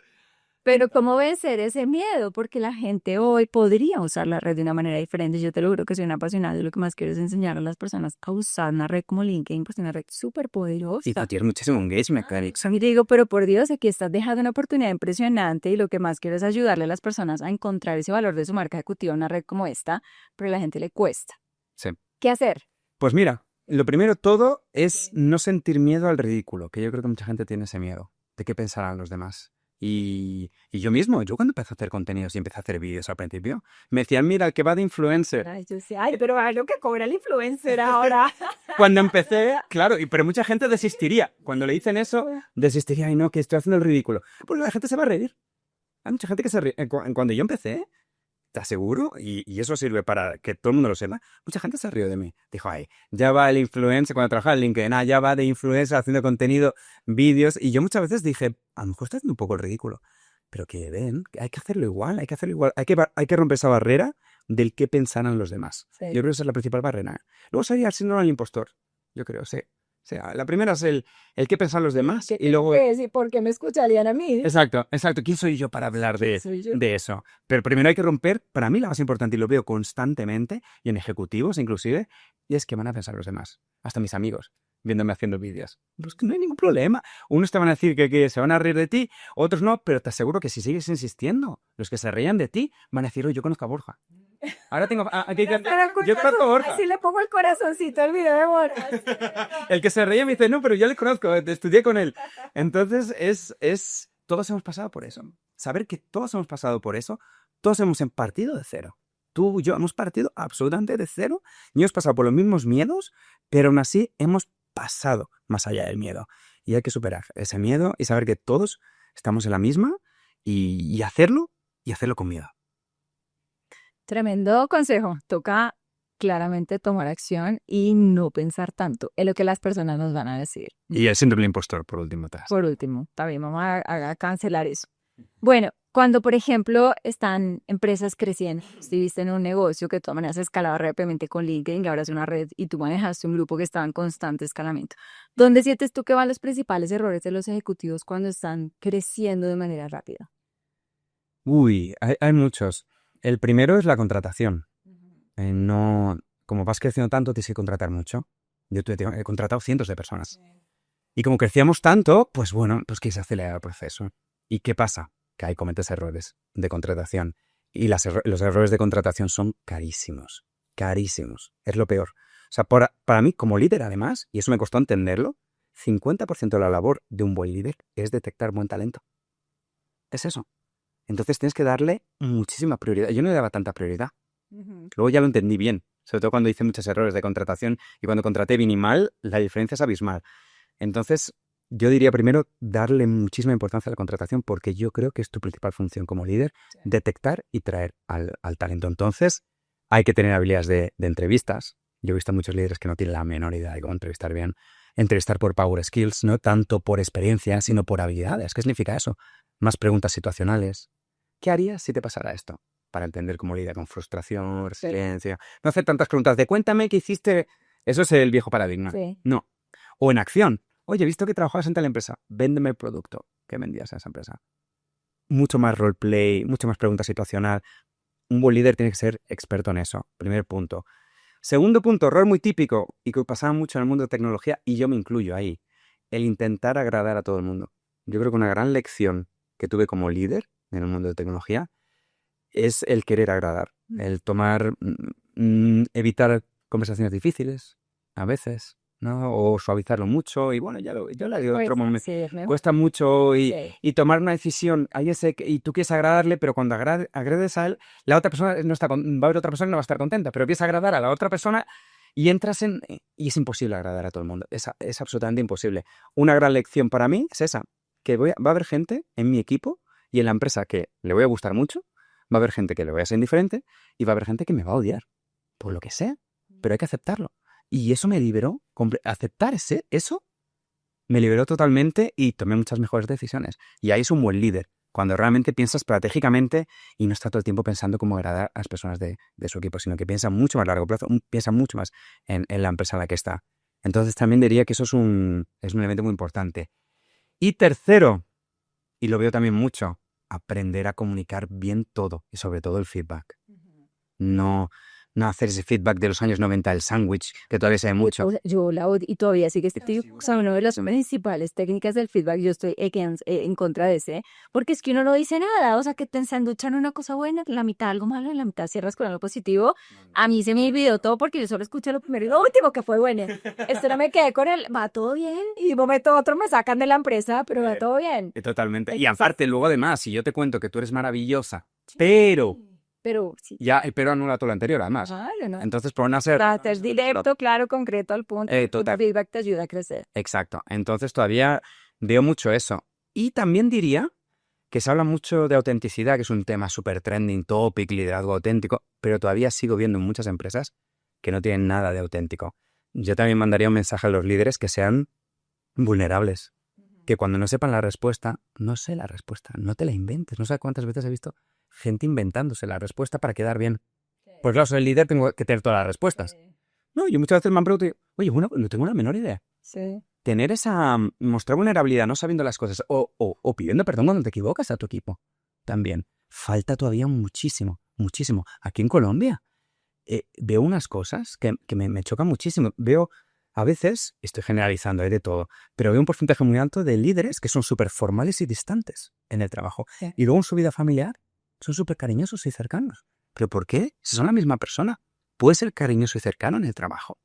Pero ¿cómo vencer ese miedo? Porque la gente hoy podría usar la red de una manera diferente. Yo te lo juro que soy una apasionada y lo que más quiero es enseñar a las personas a usar una red como LinkedIn, pues una red súper Y poderosa. tú tienes muchísimo engagement, Carix. Y te digo, pero por Dios, aquí estás dejando una oportunidad impresionante y lo que más quiero es ayudarle a las personas a encontrar ese valor de su marca ejecutiva en una red como esta, pero a la gente le cuesta. Sí. ¿Qué hacer? Pues mira, lo primero todo es no sentir miedo al ridículo, que yo creo que mucha gente tiene ese miedo, de qué pensarán los demás. Y yo mismo, yo cuando empecé a hacer contenidos y empecé a hacer vídeos al principio, me decían, mira, el que va de influencer. Ay, yo sé, ay, pero a lo que cobra el influencer ahora. Cuando empecé, claro, pero mucha gente desistiría. Cuando le dicen eso, desistiría, y no, que estoy haciendo el ridículo. Pues la gente se va a reír. Hay mucha gente que se ríe. Cuando yo empecé, te aseguro, y eso sirve para que todo el mundo lo sepa, mucha gente se rió de mí. Dijo, ay, ya va el influencer, cuando trabajaba en LinkedIn, ya va de influencer haciendo contenido, vídeos, y yo muchas veces dije, a lo mejor está haciendo un poco el ridículo, pero que ven, que hay que hacerlo igual, hay que romper esa barrera del qué pensarán los demás. Sí. Yo creo que esa es la principal barrera. Luego sería el síndrome del impostor, yo creo, sí. O sea, la primera es el qué pensan los demás, y luego... ¿Y por qué me escucharían a mí? Exacto. ¿Quién soy yo para hablar de eso? Pero primero hay que romper, para mí la más importante, y lo veo constantemente, y en ejecutivos inclusive, y es que van a pensar los demás, hasta mis amigos, viéndome haciendo vídeos. Pues que no hay ningún problema. Unos te van a decir que se van a reír de ti, otros no, pero te aseguro que si sigues insistiendo, los que se reían de ti van a decir, oye, yo conozco a Borja. Ahora tengo... yo conozco a Borja. Así le pongo el corazoncito al video de Borja. El que se reía me dice, no, pero yo le conozco, estudié con él. Entonces, todos hemos pasado por eso. Saber que todos hemos pasado por eso, todos hemos partido de cero. Tú y yo hemos partido absolutamente de cero y hemos pasado por los mismos miedos, pero aún así hemos pasado más allá del miedo. Y hay que superar ese miedo y saber que todos estamos en la misma y hacerlo con miedo. Tremendo consejo. Toca claramente tomar acción y no pensar tanto en lo que las personas nos van a decir. Y el síndrome del impostor, por último. Por último, está bien, vamos a cancelar eso. Bueno, cuando, por ejemplo, están empresas creciendo, estuviste en un negocio que de todas maneras escalaba rápidamente con LinkedIn y ahora es una red y tú manejaste un grupo que estaba en constante escalamiento. ¿Dónde sientes tú que van los principales errores de los ejecutivos cuando están creciendo de manera rápida? Uy, hay muchos. El primero es la contratación. No, como vas creciendo tanto, tienes que contratar mucho. Yo he contratado cientos de personas. Y como crecíamos tanto, pues bueno, pues que se acelera el proceso. ¿Y qué pasa? Que ahí cometes errores de contratación. Y los errores de contratación son carísimos. Carísimos. Es lo peor. O sea, para mí, como líder, además, y eso me costó entenderlo, 50% de la labor de un buen líder es detectar buen talento. Es eso. Entonces tienes que darle muchísima prioridad. Yo no le daba tanta prioridad. Luego ya lo entendí bien. Sobre todo cuando hice muchos errores de contratación y cuando contraté bien y mal, la diferencia es abismal. Entonces, yo diría primero darle muchísima importancia a la contratación porque yo creo que es tu principal función como líder, detectar y traer al talento. Entonces, hay que tener habilidades de entrevistas. Yo he visto a muchos líderes que no tienen la menor idea de cómo entrevistar bien. Entrevistar por power skills, no tanto por experiencia, sino por habilidades. ¿Qué significa eso? Más preguntas situacionales. ¿Qué harías si te pasara esto? Para entender cómo lidiar con frustración, resiliencia. No hacer tantas preguntas de cuéntame qué hiciste. Eso es el viejo paradigma. Sí. No. O en acción. Oye, he visto que trabajabas en tal empresa. Véndeme el producto que vendías a esa empresa. Mucho más roleplay, mucho más pregunta situacional. Un buen líder tiene que ser experto en eso. Primer punto. Segundo punto, error muy típico y que pasaba mucho en el mundo de tecnología, y yo me incluyo ahí. El intentar agradar a todo el mundo. Yo creo que una gran lección que tuve como líder en el mundo de tecnología es el querer agradar. El evitar conversaciones difíciles, a veces, ¿no? O suavizarlo mucho y bueno, ya lo digo otro momento. Sí, es mejor. Cuesta mucho y tomar una decisión. Y tú quieres agradarle, pero cuando agredes a él, la otra persona no está va a haber otra persona que no va a estar contenta, pero empieza a agradar a la otra persona y entras y es imposible agradar a todo el mundo. Es absolutamente imposible. Una gran lección para mí es esa, que va a haber gente en mi equipo y en la empresa que le voy a gustar mucho, va a haber gente que le voy a ser indiferente y va a haber gente que me va a odiar, por lo que sea, pero hay que aceptarlo. Y eso me liberó, aceptar eso me liberó totalmente y tomé muchas mejores decisiones. Y ahí es un buen líder, cuando realmente piensa estratégicamente y no está todo el tiempo pensando cómo agradar a las personas de su equipo, sino que piensa mucho más a largo plazo, piensa mucho más en la empresa en la que está. Entonces también diría que eso es un elemento muy importante. Y tercero, y lo veo también mucho, aprender a comunicar bien todo y sobre todo el feedback. No, no hacer ese feedback de los años 90, el sándwich, que todavía se ve mucho. O sea, yo la odio y todavía sigue este tipo, o sea, una de las principales técnicas del feedback, yo estoy en contra de ese, porque es que uno no dice nada, o sea, que te ensanduchan una cosa buena, la mitad algo malo y la mitad cierras con algo positivo. A mí se me olvidó todo porque yo solo escuché lo primero y lo último que fue bueno. Esto no me quedé con el, va todo bien, y de un momento a otro me sacan de la empresa, pero va todo bien. Totalmente. Y aparte, luego además, si yo te cuento que tú eres maravillosa, pero Sí, ya el pero anula todo lo anterior, además. claro, ¿no? Entonces, por no ser... Para ser directo, claro, concreto al punto, el total. feedback te ayuda a crecer. Exacto. Entonces todavía veo mucho eso. Y también diría que se habla mucho de autenticidad, que es un tema súper trending topic, liderazgo auténtico, pero todavía sigo viendo en muchas empresas que no tienen nada de auténtico. Yo también mandaría un mensaje a los líderes que sean vulnerables, que cuando no sepan la respuesta, no sé la respuesta, no te la inventes. No sé cuántas veces he visto gente inventándose la respuesta para quedar bien. Pues claro, soy el líder, tengo que tener todas las respuestas. No, yo muchas veces me han preguntado, oye, no tengo la menor idea. Sí. Tener esa, mostrar vulnerabilidad no sabiendo las cosas o pidiendo perdón cuando te equivocas a tu equipo también. Falta todavía muchísimo, muchísimo. Aquí en Colombia veo unas cosas que me chocan muchísimo. Veo, a veces, estoy generalizando, hay de todo, pero veo un porcentaje muy alto de líderes que son súper formales y distantes en el trabajo. Sí. Y luego en su vida familiar son súper cariñosos y cercanos. ¿Pero por qué? Si son la misma persona. Puede ser cariñoso y cercano en el trabajo.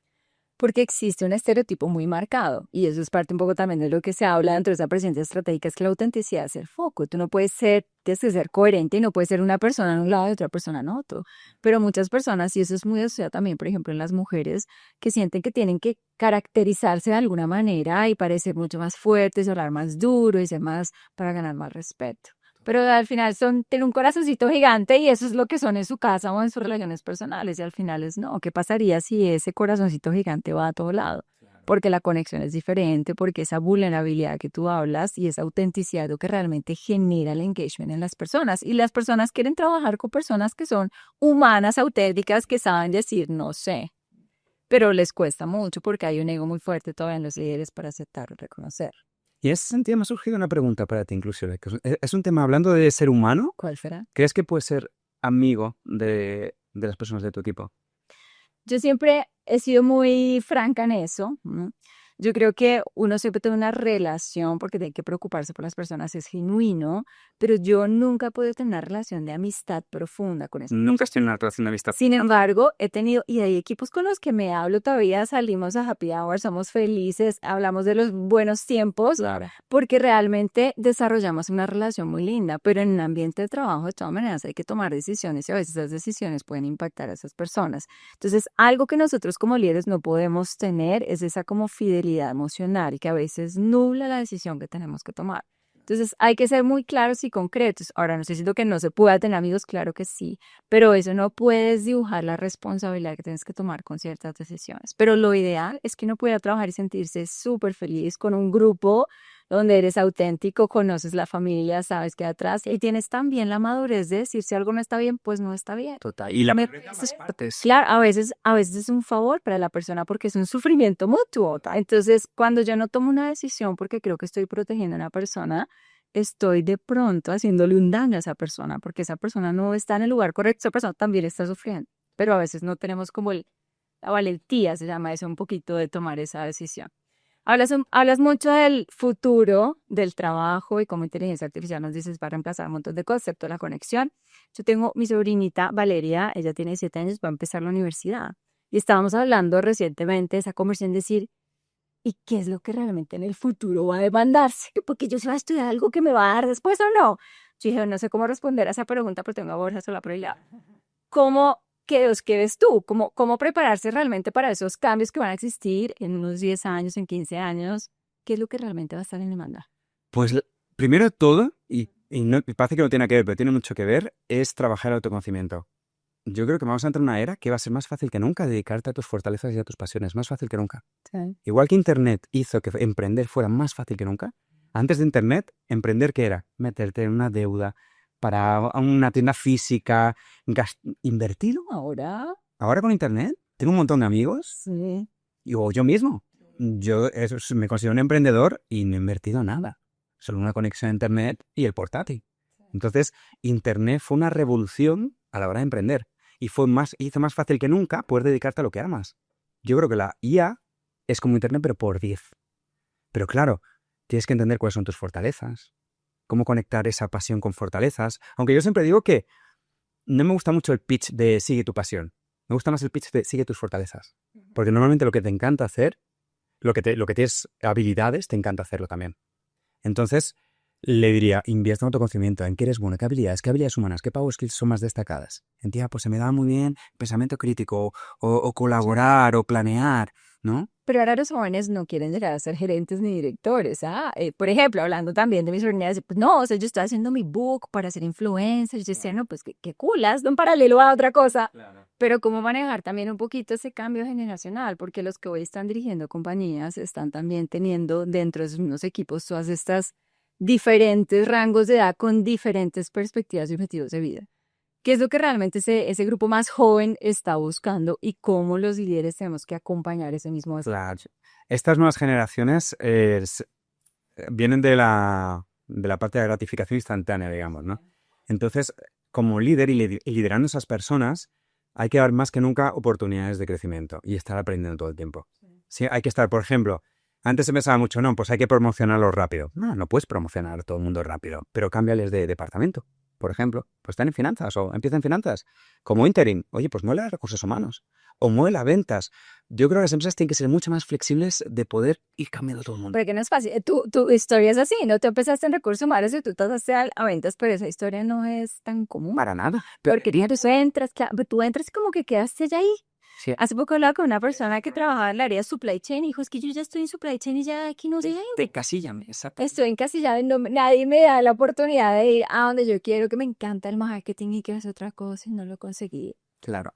Porque existe un estereotipo muy marcado y eso es parte un poco también de lo que se habla dentro de esa presencia estratégica, es que la autenticidad es el foco. Tú no puedes ser, tienes que ser coherente y no puedes ser una persona en un lado y otra persona en otro. Pero muchas personas, y eso es muy asociado también, por ejemplo, en las mujeres, que sienten que tienen que caracterizarse de alguna manera y parecer mucho más fuertes, hablar más duro y ser más para ganar más respeto. Pero al final tienen un corazoncito gigante y eso es lo que son en su casa o en sus relaciones personales. Y al final es no. ¿Qué pasaría si ese corazoncito gigante va a todo lado? Porque la conexión es diferente, porque esa vulnerabilidad que tú hablas y esa autenticidad es lo que realmente genera el engagement en las personas. Y las personas quieren trabajar con personas que son humanas, auténticas, que saben decir no sé. Pero les cuesta mucho porque hay un ego muy fuerte todavía en los líderes para aceptar o reconocer. Y en ese sentido me ha surgido una pregunta para ti, incluso. Es un tema, hablando de ser humano, ¿Cuál será? ¿crees que puedes ser amigo de las personas de tu equipo? Yo siempre he sido muy franca en eso, ¿no? Yo creo que uno siempre tiene una relación porque tiene que preocuparse por las personas, es genuino, pero yo nunca he podido tener una relación de amistad profunda con eso. Nunca has tenido una relación de amistad. Sin embargo, he tenido, y hay equipos con los que me hablo todavía, salimos a happy hour, somos felices, hablamos de los buenos tiempos, Claro. porque realmente desarrollamos una relación muy linda, pero en un ambiente de trabajo, de todas maneras, hay que tomar decisiones y a veces esas decisiones pueden impactar a esas personas. Entonces, algo que nosotros como líderes no podemos tener es esa como fidelidad emocional que a veces nubla la decisión que tenemos que tomar. Entonces, hay que ser muy claros y concretos. Ahora, no estoy diciendo que no se pueda tener amigos, claro que sí, pero eso no puedes dibujar la responsabilidad que tienes que tomar con ciertas decisiones. Pero lo ideal es que uno pueda trabajar y sentirse súper feliz con un grupo donde eres auténtico, conoces la familia, sabes que atrás y tienes también la madurez de decir si algo no está bien, pues no está bien. Total. Y la Me- mayoría de ambas partes. Claro, a veces es un favor para la persona porque es un sufrimiento mutuo. Entonces, cuando yo no tomo una decisión porque creo que estoy protegiendo a una persona, estoy de pronto haciéndole un daño a esa persona porque esa persona no está en el lugar correcto, esa persona también está sufriendo. Pero a veces no tenemos como la valentía, se llama eso, un poquito de tomar esa decisión. Hablas mucho del futuro del trabajo y cómo inteligencia artificial nos dices va a reemplazar un montón de cosas, excepto la conexión. Yo tengo mi sobrinita Valeria, ella tiene 17 años, va a empezar la universidad. Y estábamos hablando recientemente de esa conversación, decir, ¿y qué es lo que realmente en el futuro va a demandarse? Porque yo se va a estudiar algo que me va a dar después o no. Yo dije, no sé cómo responder a esa pregunta, pero tengo a Borja sola por el lado. ¿Qué ves tú? ¿Cómo prepararse realmente para esos cambios que van a existir en unos 10 años, en 15 años? ¿Qué es lo que realmente va a estar en demanda? Pues primero de todo, y parece que no tiene que ver, pero tiene mucho que ver, es trabajar el autoconocimiento. Yo creo que vamos a entrar en una era que va a ser más fácil que nunca dedicarte a tus fortalezas y a tus pasiones, más fácil que nunca. Sí. Igual que Internet hizo que emprender fuera más fácil que nunca, antes de Internet, emprender ¿qué era? Meterte en una deuda para una tienda física, invertirlo. Ahora con Internet, tengo un montón de amigos, Sí. o yo mismo. Yo me considero un emprendedor y no he invertido nada. Solo una conexión a Internet y el portátil. Entonces, Internet fue una revolución a la hora de emprender y hizo más fácil que nunca poder dedicarte a lo que amas. Yo creo que la IA es como Internet, pero por 10. Pero claro, tienes que entender cuáles son tus fortalezas, cómo conectar esa pasión con fortalezas. Aunque yo siempre digo que no me gusta mucho el pitch de sigue tu pasión. Me gusta más el pitch de sigue tus fortalezas. Porque normalmente lo que te encanta hacer, lo que tienes habilidades, te encanta hacerlo también. Entonces, le diría, invierte en autoconocimiento, en qué eres bueno, qué habilidades humanas, qué power skills son más destacadas. En tía, pues se me da muy bien pensamiento crítico, o colaborar, o planear, ¿no? Pero ahora los jóvenes no quieren llegar a ser gerentes ni directores, ¿ah? Por ejemplo, hablando también de mis oportunidades, pues no, o sea, yo estoy haciendo mi book para ser influencer, yo decía, no, pues qué cool, hazlo en paralelo a otra cosa, pero cómo manejar también un poquito ese cambio generacional, porque los que hoy están dirigiendo compañías están también teniendo dentro de sus mismos equipos todas estas diferentes rangos de edad con diferentes perspectivas y objetivos de vida. ¿Qué es lo que realmente ese grupo más joven está buscando y cómo los líderes tenemos que acompañar ese mismo desarrollo? Claro. Estas nuevas generaciones vienen de la parte de gratificación instantánea, digamos, ¿no? Entonces, como líder y liderando esas personas, hay que dar más que nunca oportunidades de crecimiento y estar aprendiendo todo el tiempo. Sí, hay que estar, por ejemplo, antes se pensaba mucho, no, pues hay que promocionarlo rápido. No puedes promocionar a todo el mundo rápido, pero cámbiales de departamento. Por ejemplo, pues están en finanzas o empieza en finanzas. Como interim, oye, pues mueve las recursos humanos o mueve las ventas. Yo creo que las empresas tienen que ser mucho más flexibles de poder ir cambiando todo el mundo. Porque no es fácil. Tu historia es así, ¿no? Tú empezaste en recursos humanos y tú pasaste a ventas, pero esa historia no es tan común. Para nada. Porque tú entras y como que quedaste ya ahí. Sí. Hace poco hablaba con una persona que trabajaba en el área de supply chain y dijo, es que yo ya estoy en supply chain y ya aquí no sé. Encasíllame, exacto. Estoy encasillada y nadie me da la oportunidad de ir a donde yo quiero, que me encanta el marketing y quiero hacer otra cosa y no lo conseguí. Claro.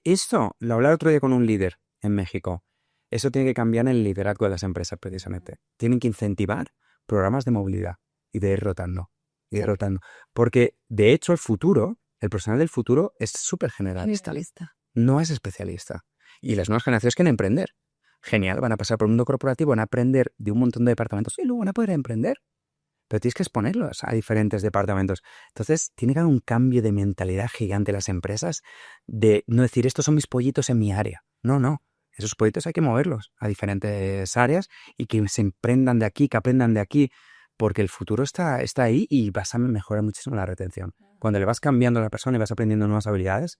Esto, lo hablé el otro día con un líder en México. Eso tiene que cambiar en el liderazgo de las empresas, precisamente. Tienen que incentivar programas de movilidad y de ir rotando. Porque, de hecho, el personal del futuro es súper generalista. No es especialista. Y las nuevas generaciones quieren emprender. Genial, van a pasar por el mundo corporativo, van a aprender de un montón de departamentos y luego van a poder emprender. Pero tienes que exponerlos a diferentes departamentos. Entonces, tiene que haber un cambio de mentalidad gigante en las empresas de no decir, estos son mis pollitos en mi área. No. Esos pollitos hay que moverlos a diferentes áreas y que se emprendan de aquí, que aprendan de aquí, porque el futuro está ahí y vas a mejorar muchísimo la retención. Cuando le vas cambiando a la persona y vas aprendiendo nuevas habilidades,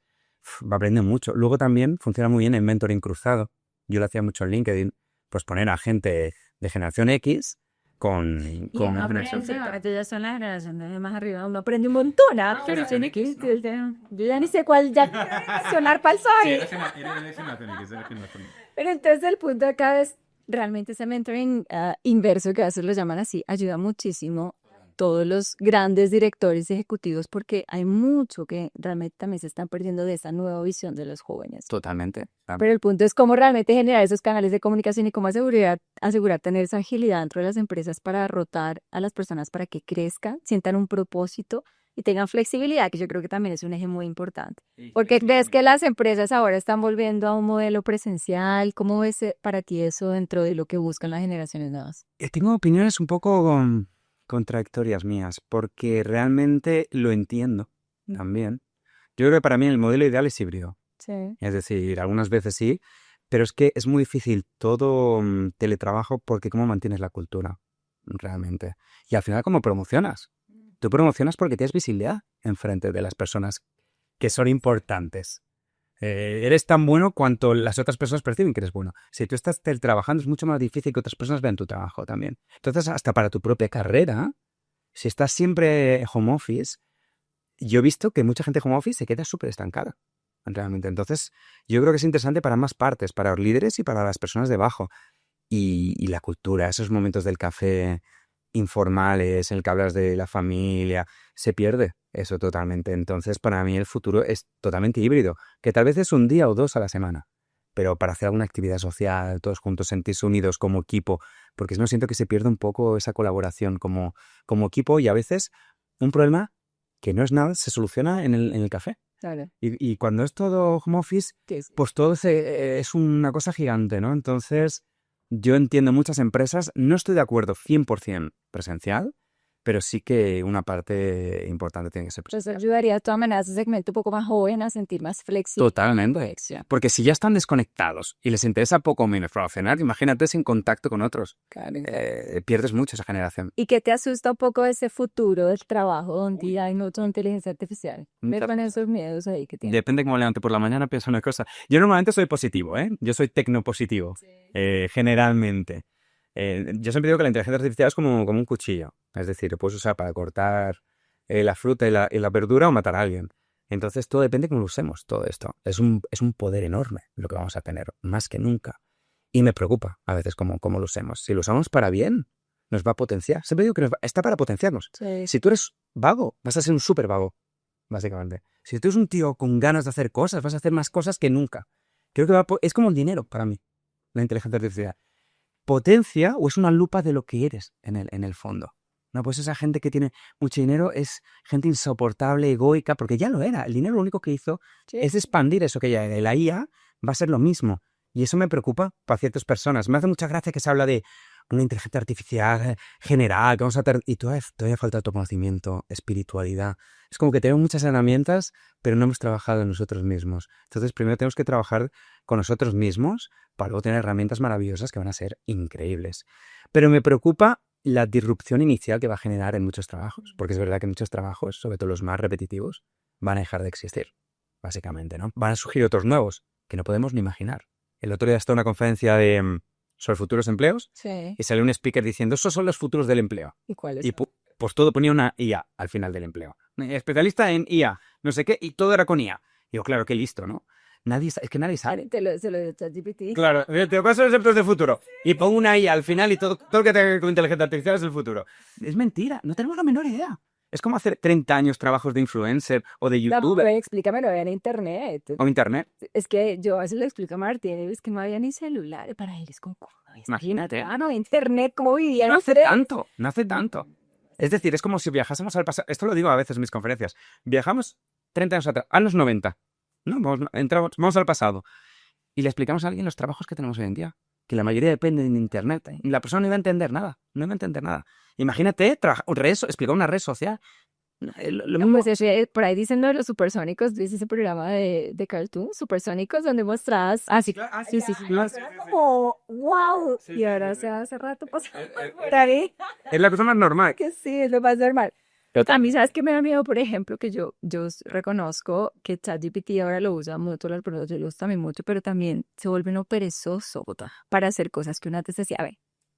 va aprendiendo mucho. Luego también funciona muy bien el mentoring cruzado. Yo lo hacía mucho en LinkedIn, pues poner a gente de generación X con una generación Z. Ya son las generaciones más arriba, uno aprende un montón, generación X, yo ya ni sé cuál ya mencionar para el soy. Pero entonces el punto acá es realmente ese mentoring inverso, que a veces lo llaman así, ayuda muchísimo todos los grandes directores ejecutivos porque hay mucho que realmente también se están perdiendo de esa nueva visión de los jóvenes. Totalmente. Pero el punto es cómo realmente generar esos canales de comunicación y cómo asegurar tener esa agilidad dentro de las empresas para rotar a las personas para que crezcan, sientan un propósito y tengan flexibilidad, que yo creo que también es un eje muy importante. Porque ves que las empresas ahora están volviendo a un modelo presencial. ¿Cómo ves para ti eso dentro de lo que buscan las generaciones nuevas? Tengo opiniones un poco contradictorias mías, porque realmente lo entiendo también. Yo creo que para mí el modelo ideal es híbrido. Sí. Es decir, algunas veces sí, pero es que es muy difícil todo teletrabajo porque cómo mantienes la cultura, realmente. Y al final, ¿cómo promocionas? Tú promocionas porque tienes visibilidad enfrente de las personas que son importantes. Eres tan bueno cuanto las otras personas perciben que eres bueno. Si tú estás trabajando es mucho más difícil que otras personas vean tu trabajo también. Entonces, hasta para tu propia carrera, si estás siempre home office, yo he visto que mucha gente home office se queda súper estancada, realmente. Entonces, yo creo que es interesante para ambas partes, para los líderes y para las personas debajo. Y la cultura, esos momentos del café informales, en el que hablas de la familia, se pierde eso totalmente. Entonces, para mí el futuro es totalmente híbrido, que tal vez es un día o dos a la semana, pero para hacer alguna actividad social, todos juntos, sentirse unidos como equipo, porque si no siento que se pierde un poco esa colaboración como equipo y a veces un problema que no es nada se soluciona en el café. Claro. Y cuando es todo home office, pues todo es una cosa gigante, ¿no? Entonces, yo entiendo muchas empresas, no estoy de acuerdo 100% presencial, pero sí que una parte importante tiene que ser Entonces presencial. ayudaría de todas maneras a ese segmento un poco más joven a sentir más flexible. Totalmente. Porque si ya están desconectados y les interesa poco menos relacionar, imagínate sin contacto con otros. Claro. Pierdes mucho esa generación. ¿Y qué te asusta un poco de ese futuro del trabajo donde ya hay mucha inteligencia artificial? ¿Me Muchas ponen esos miedos ahí que tienes? Depende cómo me levante por la mañana, pienso una cosa. Yo normalmente soy positivo, ¿eh? Yo soy tecnopositivo, generalmente. Yo siempre digo que la inteligencia artificial es como un cuchillo. Es decir, lo puedes usar para cortar la fruta y la verdura o matar a alguien. Entonces todo depende de cómo lo usemos, todo esto. Es un poder enorme lo que vamos a tener, más que nunca. Y me preocupa a veces cómo lo usemos. Si lo usamos para bien, nos va a potenciar. Siempre digo que está para potenciarnos. Sí. Si tú eres vago, vas a ser un súper vago, básicamente. Si tú eres un tío con ganas de hacer cosas, vas a hacer más cosas que nunca. Creo que es como el dinero para mí, la inteligencia artificial. Potencia o es una lupa de lo que eres en el fondo. No, pues esa gente que tiene mucho dinero es gente insoportable, egoica, porque ya lo era. El dinero lo único que hizo es expandir eso que ya era. La IA va a ser lo mismo. Y eso me preocupa para ciertas personas. Me hace mucha gracia que se habla de una inteligencia artificial general, que vamos a y todavía falta autoconocimiento, espiritualidad. Es como que tenemos muchas herramientas, pero no hemos trabajado en nosotros mismos. Entonces, primero tenemos que trabajar con nosotros mismos para luego tener herramientas maravillosas que van a ser increíbles. Pero me preocupa la disrupción inicial que va a generar en muchos trabajos, porque es verdad que muchos trabajos, sobre todo los más repetitivos, van a dejar de existir, básicamente, ¿no? Van a surgir otros nuevos que no podemos ni imaginar. El otro día estaba en una conferencia sobre futuros empleos y salió un speaker diciendo, esos son los futuros del empleo. ¿Y cuáles? Y pues todo ponía una IA al final del empleo. Especialista en IA, no sé qué, y todo era con IA. Y yo, claro, qué listo, ¿no? Es que nadie sabe. Se lo dio ChatGPT. Claro, te paso los empleos de futuro y pongo una IA al final y todo lo que tenga que ver con inteligencia artificial es el futuro. Es mentira, no tenemos la menor idea. Es como hacer 30 años trabajos de influencer o de youtuber Explícamelo en internet. o internet. Es que yo a veces le explico a Martín, es que no había ni celular para él, es como, Imagínate. Ah, no, internet, ¿cómo vivían? No hace tanto. Es decir, es como si viajásemos al pasado. Esto lo digo a veces en mis conferencias. Viajamos 30 años atrás, a los 90. No, vamos al pasado. Y le explicamos a alguien los trabajos que tenemos hoy en día. Que la mayoría dependen de internet. Y la persona no iba a entender nada. Imagínate, explicar una red social. Lo mismo. Pues por ahí dicen lo de los supersónicos, ¿viste ese programa de Cartoon? Supersónicos, donde mostrabas... Sí. Como, wow. Y ahora hace rato pasó por ahí. Es la cosa más normal. Que sí, es lo más normal. A mí, ¿sabes qué me da miedo? Por ejemplo, que yo reconozco que ChatGPT ahora lo usa mucho, yo lo uso también mucho, pero también se vuelve uno perezoso para hacer cosas que uno antes decía, a ver,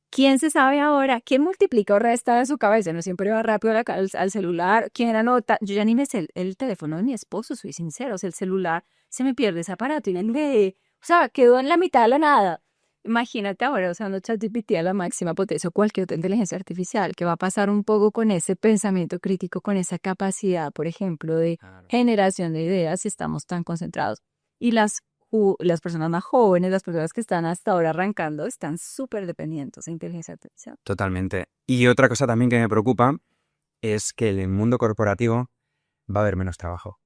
¿quién se sabe ahora? ¿Quién multiplica o resta de su cabeza? No siempre va rápido al celular. ¿Quién anota? Yo ya ni me sé el teléfono de mi esposo, soy sincero. O sea, el celular se me pierde ese aparato y o sea, quedó en la mitad de la nada. Imagínate ahora usando ChatGPT a la máxima potencia o cualquier otra inteligencia artificial, que va a pasar un poco con ese pensamiento crítico, con esa capacidad, por ejemplo, de generación de ideas si estamos tan concentrados. Y las personas más jóvenes, las personas que están hasta ahora arrancando, están súper dependientes de inteligencia artificial. Totalmente. Y otra cosa también que me preocupa es que en el mundo corporativo va a haber menos trabajo.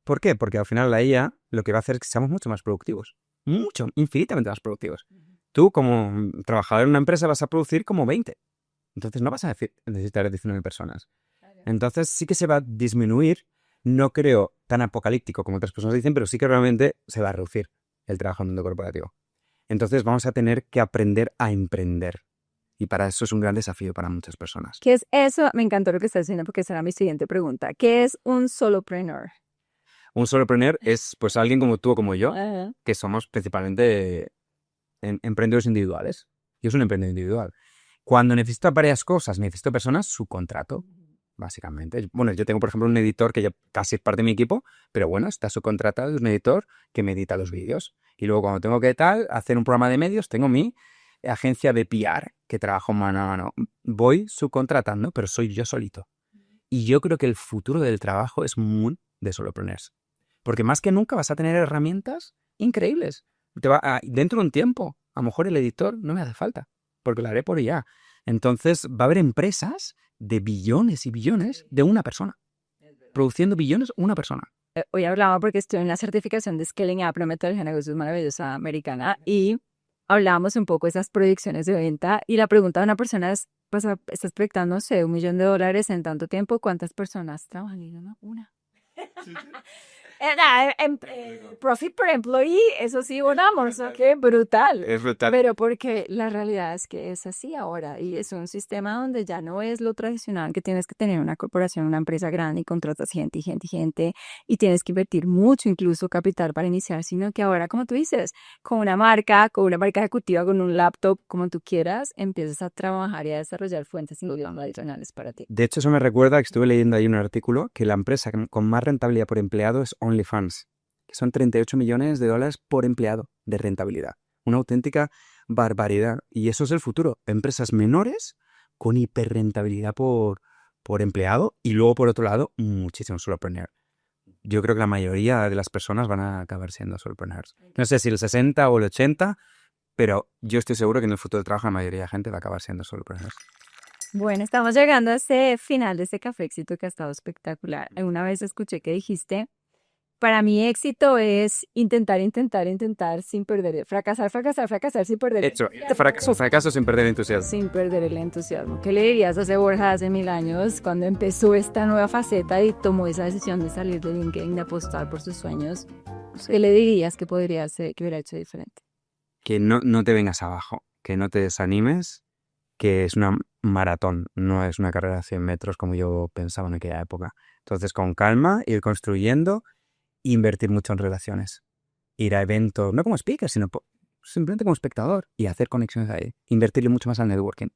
¿Por qué? Porque al final la IA lo que va a hacer es que seamos mucho más productivos. Mucho, infinitamente más productivos. Tú, como trabajador en una empresa, vas a producir como 20. Entonces no vas a necesitar 19 personas. Entonces sí que se va a disminuir, no creo tan apocalíptico como otras personas dicen, pero sí que realmente se va a reducir el trabajo en el mundo corporativo. Entonces vamos a tener que aprender a emprender. Y para eso es un gran desafío para muchas personas. ¿Qué es eso? Me encantó lo que estás diciendo porque será mi siguiente pregunta. ¿Qué es un solopreneur? Un solopreneur es pues alguien como tú o como yo, que somos principalmente emprendedores individuales. Yo soy un emprendedor individual. Cuando necesito varias cosas, necesito personas, subcontrato, básicamente. Bueno, yo tengo, por ejemplo, un editor que ya casi es parte de mi equipo, pero bueno, está subcontratado, es un editor que me edita los vídeos. Y luego cuando tengo que hacer un programa de medios, tengo mi agencia de PR, que trabajo mano a mano. Voy subcontratando, pero soy yo solito. Y yo creo que el futuro del trabajo es muy de solopreneurs. Porque más que nunca vas a tener herramientas increíbles. Dentro de un tiempo, a lo mejor el editor no me hace falta, porque lo haré por IA. Entonces va a haber empresas de billones y billones de una persona. Produciendo billones una persona. Hoy hablaba porque estoy en la certificación de Scaling Up, la metodología de negocios maravillosa americana, y hablábamos un poco de esas proyecciones de venta, y la pregunta de una persona es, estás proyectando, no sé, $1 millón en tanto tiempo, ¿cuántas personas trabajan? Y yo, no, una. Profit per employee, eso sí, bonamos, qué brutal. Es brutal. Pero porque la realidad es que es así ahora y es un sistema donde ya no es lo tradicional que tienes que tener una corporación, una empresa grande y contratas gente y gente y gente y tienes que invertir mucho, incluso capital para iniciar, sino que ahora, como tú dices, con una marca ejecutiva, con un laptop, como tú quieras, empiezas a trabajar y a desarrollar fuentes adicionales para ti. De hecho, eso me recuerda que estuve leyendo ahí un artículo que la empresa con más rentabilidad por empleado es OnlyFans, que son $38 millones por empleado de rentabilidad. Una auténtica barbaridad. Y eso es el futuro. Empresas menores con hiperrentabilidad por empleado y luego, por otro lado, muchísimos solopreneurs. Yo creo que la mayoría de las personas van a acabar siendo solopreneurs. No sé si el 60 o el 80, pero yo estoy seguro que en el futuro del trabajo la mayoría de gente va a acabar siendo solopreneurs. Bueno, estamos llegando a ese final de ese café éxito que ha estado espectacular. Una vez escuché que dijiste, para mí éxito es intentar sin perder, fracasar sin perder. Hecho, fracaso sin perder el entusiasmo. Sin perder el entusiasmo. ¿Qué le dirías a ese Borja hace 1000 años cuando empezó esta nueva faceta y tomó esa decisión de salir de LinkedIn, de apostar por sus sueños? ¿Qué le dirías que podría ser, que hubiera hecho diferente? Que no te vengas abajo, que no te desanimes, que es una maratón, no es una carrera de 100 metros como yo pensaba en aquella época. Entonces, con calma, ir construyendo, invertir mucho en relaciones. Ir a eventos, no como speaker, sino simplemente como espectador y hacer conexiones ahí. Invertirle mucho más al networking.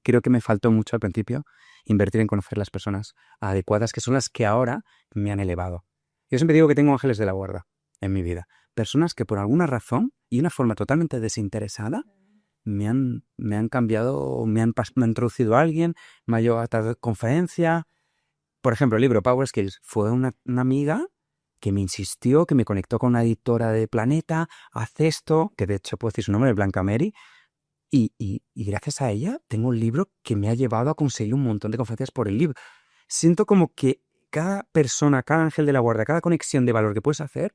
Creo que me faltó mucho al principio invertir en conocer las personas adecuadas, que son las que ahora me han elevado. Yo siempre digo que tengo ángeles de la guarda en mi vida. Personas que por alguna razón y una forma totalmente desinteresada me han cambiado, me han introducido a alguien, me ha llevado a tal conferencia. Por ejemplo, el libro Power Skills fue una amiga que me insistió, que me conectó con una editora de Planeta, haz esto, que de hecho puedo decir su nombre, Blanca Mary, y gracias a ella tengo un libro que me ha llevado a conseguir un montón de conferencias por el libro. Siento como que cada persona, cada ángel de la guarda, cada conexión de valor que puedes hacer,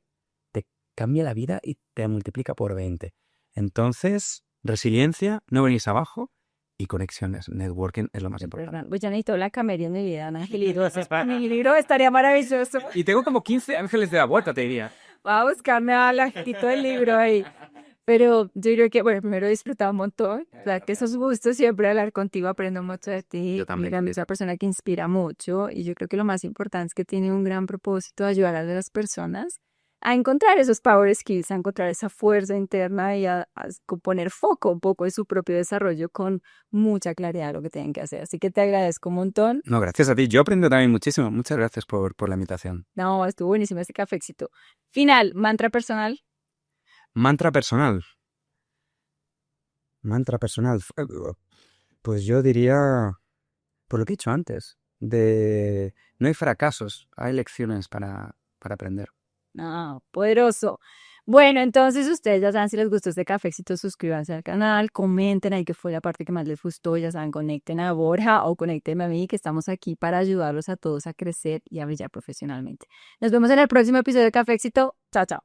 te cambia la vida y te multiplica por 20. Entonces, resiliencia, no venís abajo y conexiones, networking es lo más importante. Pues ya necesito la camería en mi vida, un angelito. Mi libro estaría maravilloso. Y tengo como 15 ángeles de la guarda, te diría. Voy a buscarme al angelito del libro ahí. Pero yo creo que, bueno, primero he disfrutado un montón. O sea, que esos gustos, siempre hablar contigo, aprendo mucho de ti. Yo también. Es una persona que inspira mucho. Y yo creo que lo más importante es que tiene un gran propósito de ayudar a las personas a encontrar esos power skills, a encontrar esa fuerza interna y a poner foco un poco en su propio desarrollo con mucha claridad de lo que tienen que hacer. Así que te agradezco un montón. No, gracias a ti. Yo aprendo también muchísimo. Muchas gracias por la invitación. No, estuvo buenísimo este café éxito. Final, mantra personal. Mantra personal. Pues yo diría, por lo que he dicho antes, no hay fracasos, hay lecciones para aprender. No, poderoso. Bueno, entonces ustedes ya saben, si les gustó este café éxito, suscríbanse al canal, comenten ahí qué fue la parte que más les gustó, ya saben, conecten a Borja o conéctenme a mí, que estamos aquí para ayudarlos a todos a crecer y a brillar profesionalmente. Nos vemos en el próximo episodio de Café Éxito. Chao, chao.